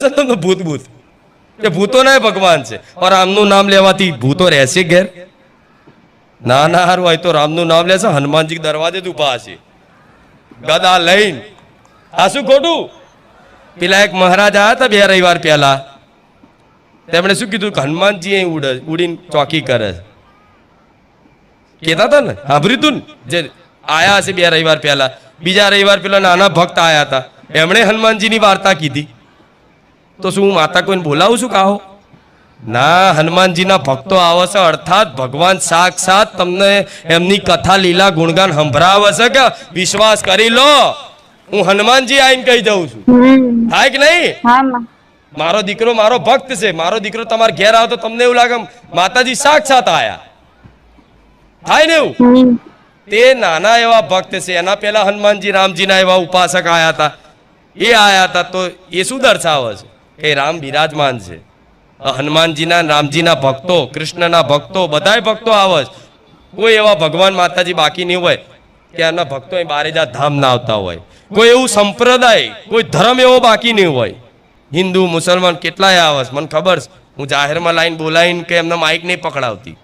પૂછે તો ભૂત ભૂત કે ભૂતો ના ભગવાન છે और રામનું નામ લેવાથી ભૂતો રહેશે ઘેર ના ના હારું હોય તો રામનું નામ લેશે હનુમાનજી દરવાજે જ ઉભા હશે ગદા લઈને આ શું ખોટું પેલા એક મહારાજ આવ્યા હતા 2 રવિવાર પહેલા તેમણે શું કીધું કે હનુમાનજી અહીં ઉડીને ચોકી કરે કહેતા હતા ને સાંભળ્યું તું જે આયા હશે 2 રવિવાર પહેલા બીજા રવિવાર પેલા નાના ભક્ત આયા હતા એમણે હનુમાનજીની વાર્તા કીધી તો શું હું માતા કોઈને બોલાવું છું કાહો ના હનુમાનજીના ભક્તો આવે છે અર્થાત ભગવાન સાક્ષાત તમને એમની કથા લીલા ગુણગાન સંભળાવે છે કે વિશ્વાસ કરી લો હું હનુમાનજી આવીને કહી દઉં છું થાય કે નહીં મારો દીકરો મારો ભક્ત છે મારો દીકરો તમારે ઘેર આવે તો તમને એવું લાગે માતાજી સાક્ષાત આયા થાય ને એવું તે નાના એવા ભક્ત છે એના પહેલા હનુમાનજી રામજીના એવા ઉપાસક આયા હતા એ આયા હતા તો એ શું દર્શાવે છે કે રામ બિરાજમાન છે હનુમાનજીના રામજીના ભક્તો કૃષ્ણના ભક્તો બધાય ભક્તો આવે છે કોઈ એવા ભગવાન માતાજી બાકી નહીં હોય કે એના ભક્તો અહીં બારેજા ધામ ના આવતા હોય કોઈ એવું સંપ્રદાય કોઈ ધર્મ એવો બાકી નહીં હોય હિન્દુ મુસલમાન કેટલાય આવે છે મને ખબર છે હું જાહેરમાં લાઈન બોલાવીને કે એમના માઇક નહીં પકડાવતી